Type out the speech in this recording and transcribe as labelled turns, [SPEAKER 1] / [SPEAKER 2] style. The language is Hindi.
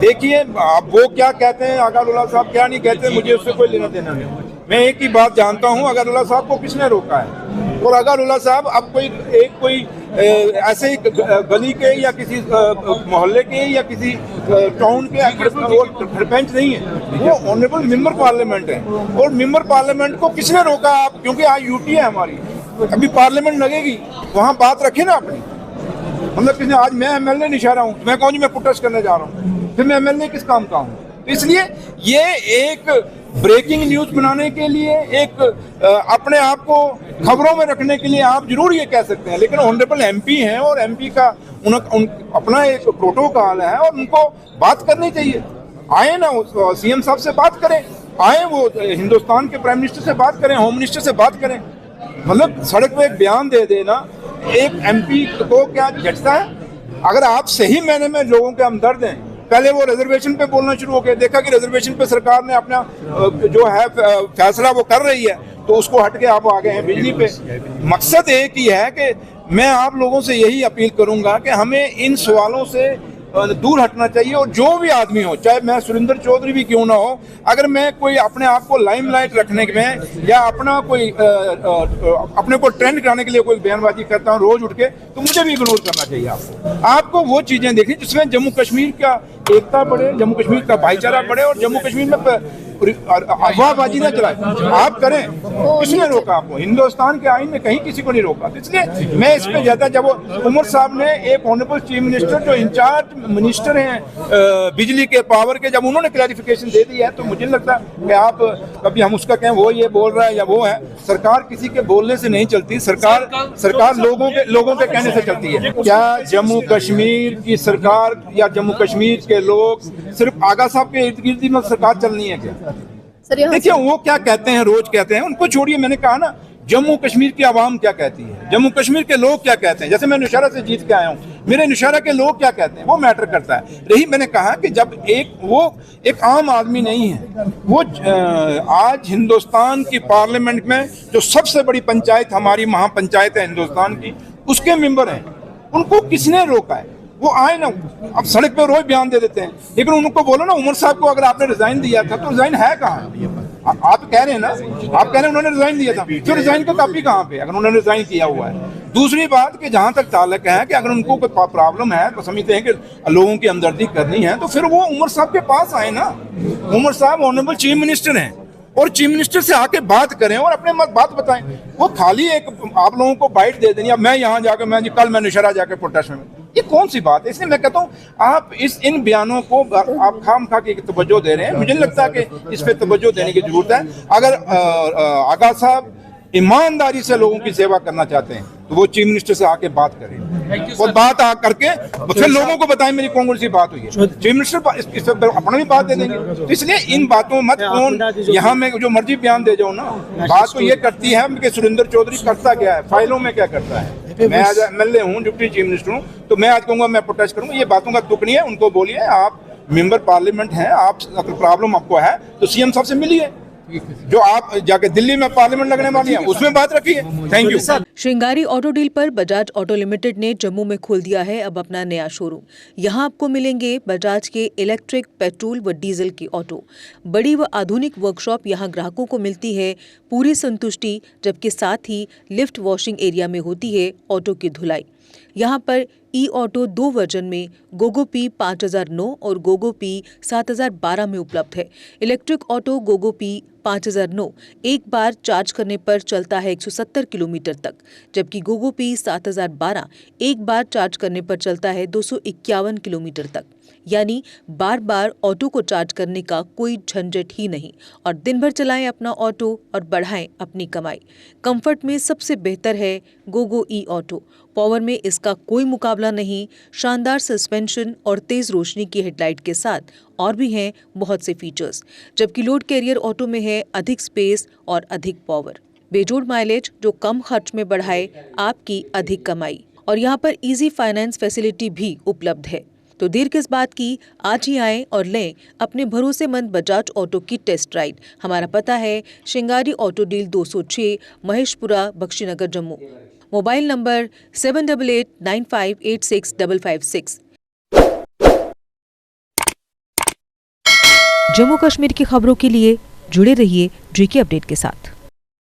[SPEAKER 1] देखिए, आप वो क्या कहते हैं, अगारुल्लाह साहब क्या नहीं कहते, मुझे उससे कोई लेना देना नहीं। मैं एक ही बात जानता हूँ, अगारुल्लाह साहब को किसने रोका है। और अगारुल्लाह साहब अब कोई ऐसे ही गली के या किसी मोहल्ले के या किसी टाउन के सरपंच नहीं है, वो ऑनरेबल मेंबर पार्लियामेंट है। और मेंबर पार्लियामेंट को किसने रोका आप, क्योंकि आज यूटी है हमारी, अभी पार्लियामेंट लगेगी, वहाँ बात रखे ना अपनी। मतलब किसने, आज मैं एमएलए नहीं रहा हूँ, मैं कहूँ जी मैं प्रोटेस्ट करने जा रहा हूँ, फिर मैं एमएलए किस काम का हूँ। तो इसलिए ये एक ब्रेकिंग न्यूज बनाने के लिए, एक अपने आप को खबरों में रखने के लिए आप जरूर ये कह सकते हैं, लेकिन ऑनरेबल एमपी हैं और एमपी का अपना एक प्रोटोकॉल है और उनको बात करनी चाहिए। आए ना सीएम साहब से बात करें, आए वो हिंदुस्तान के प्राइम मिनिस्टर से बात करें, होम मिनिस्टर से बात करें। मतलब सड़क पे एक बयान दे देना एक एमपी को क्या झटता है। अगर आप सही मायने में लोगों के हमदर्द हैं, पहले वो रिजर्वेशन पे बोलना शुरू हो गए, देखा कि रिजर्वेशन पे सरकार ने अपना जो है फैसला वो कर रही है, तो उसको हट के आप आ गए हैं बिजली पे। मकसद एक ही है कि मैं आप लोगों से यही अपील करूंगा कि हमें इन सवालों से दूर हटना चाहिए। और जो भी आदमी हो, चाहे मैं सुरेंद्र चौधरी भी क्यों ना हो, अगर मैं कोई अपने आप को लाइमलाइट रखने में या अपना कोई अपने को ट्रेंड कराने के लिए कोई बयानबाजी करता हूँ रोज उठ के, तो मुझे भी इग्नोर करना चाहिए। आपको वो चीजें देखनी जिसमें जम्मू कश्मीर का एकता बढ़े, जम्मू कश्मीर का भाईचारा बढ़े और जम्मू कश्मीर में अफवाहबाजी न चलाए। आप करें, किसने रोका आपको? हिंदुस्तान के आईन में कहीं किसी को नहीं रोका। इसलिए मैं इस पे ज्यादा, जब उमर साहब ने एक ऑनरेबल चीफ मिनिस्टर जो इंचार्ज मिनिस्टर हैं बिजली के, पावर के, जब उन्होंने क्लैरिफिकेशन दे दी है, तो मुझे नहीं लगता कि आप कभी हम उसका कहें वो ये बोल रहा है या वो है। सरकार किसी के बोलने से नहीं चलती, सरकार लोगों के कहने से चलती है। क्या जम्मू कश्मीर की सरकार या जम्मू कश्मीर के लोग सिर्फ आगा साहब के इर्द गिर्द में सरकार चलनी है क्या? देखिए वो क्या कहते हैं, रोज कहते हैं, उनको छोड़िए। मैंने कहा ना, जम्मू कश्मीर की आवाम क्या कहती है, जम्मू कश्मीर के लोग क्या कहते हैं। जैसे मैं नौशहरा से जीत के आया हूँ, मेरे नौशहरा के लोग क्या कहते हैं वो मैटर करता है। रही मैंने कहा कि जब एक आम आदमी नहीं है, वो आज हिंदुस्तान की पार्लियामेंट में जो सबसे बड़ी पंचायत, हमारी महापंचायत है हिंदुस्तान की, उसके मेंबर हैं, उनको किसने रोका है? वो आए ना, अब सड़क पे रोज बयान दे देते हैं, लेकिन उनको बोलो ना उमर साहब को अगर आपने रिजाइन दिया था तो रिजाइन है कहाँ? आप कह रहे हैं ना, आप कह रहे हैं उन्होंने रिजाइन दिया था, तो रिजाइन का कॉपी कहाँ पे अगर उन्होंने रिजाइन किया हुआ है? दूसरी बात कि जहां तक ताल्लुक है कि अगर उनको कोई प्रॉब्लम है तो समझते हैं कि लोगों की हमदर्दी करनी है, तो फिर वो उमर साहब के पास आए ना। उमर साहब ऑनरेबल चीफ मिनिस्टर हैं और चीफ मिनिस्टर से आके बात करें और अपने बात बताएं। वो खाली एक आप लोगों को बाइट दे देनी, अब मैं यहाँ जाकर कल मैं नौशहरा जाकर प्रोटेस्ट में, ये कौन सी बात है? इसलिए मैं कहता हूँ आप इन बयानों को आप खामखा के तवज्जो दे रहे हैं। मुझे नहीं लगता कि इस पे तवज्जो देने की जरूरत है। अगर आगा साहब ईमानदारी से लोगों की सेवा करना चाहते हैं तो वो चीफ मिनिस्टर से आके बात करें और बात करके फिर लोगों को बताएं मेरी कौन सी बात हुई है। चीफ मिनिस्टर इस पर अपना भी बात दे देंगे। तो इसलिए इन बातों मत कौन यहाँ में जो मर्जी बयान दे जाओ ना, बात तो ये करती है कि सुरेंद्र चौधरी करता क्या है, फाइलों में क्या करता है। मैं आज एमएलए हूँ, डिप्टी चीफ मिनिस्टर हूँ, तो मैं आज कहूँगा मैं प्रोटेस्ट करूँगा, ये बातों का तुक नहीं है। उनको बोलिए आप मेंबर पार्लियामेंट हैं, आप अगर प्रॉब्लम आपको है तो सीएम साहब से मिलिए, जो आप जाके दिल्ली में पार्लियामेंट लगने वाली है उसमें बात रखिए। Thank you.
[SPEAKER 2] Shringari auto deal पर बजाज ऑटो लिमिटेड ने जम्मू में खोल दिया है अब अपना नया शोरूम। यहां आपको मिलेंगे बजाज के इलेक्ट्रिक, पेट्रोल व डीजल की ऑटो। बड़ी व आधुनिक वर्कशॉप यहां ग्राहकों को मिलती है पूरी संतुष्टि, जबकि साथ ही लिफ्ट वॉशिंग एरिया में होती है ऑटो की धुलाई। यहाँ पर ई ऑटो 2 वर्जन में गोगो पी 5009 और गोगो पी 7012 में उपलब्ध है। इलेक्ट्रिक ऑटो गोगो पी 5009 एक बार चार्ज करने पर चलता है 170 किलोमीटर तक, जबकि गोगो पी 7012 एक बार चार्ज करने पर चलता है 251 किलोमीटर तक। यानी बार बार ऑटो को चार्ज करने का कोई झंझट ही नहीं और दिन भर चलाएं अपना ऑटो और बढ़ाएं अपनी कमाई। कंफर्ट में सबसे बेहतर है गोगो ई ऑटो। पावर में इसका कोई मुकाबला नहीं। शानदार सस्पेंशन और तेज रोशनी की हेडलाइट के साथ और भी हैं बहुत से फीचर्स, जबकि लोड कैरियर ऑटो में है अधिक स्पेस और अधिक पावर। बेजोड़ माइलेज जो कम खर्च में बढ़ाए आपकी अधिक कमाई। और यहाँ पर इजी फाइनेंस फैसिलिटी भी उपलब्ध है। तो देर किस बात की, आज ही आएं और लें अपने भरोसेमंद बजाज ऑटो की टेस्ट राइड। हमारा पता है Shringari auto deal 206, Maheshpura, Bakshinagar, Jammu. Mobile number 7889586556। Jammu Kashmir की खबरों के लिए जुड़े रहिए GK अपडेट के साथ।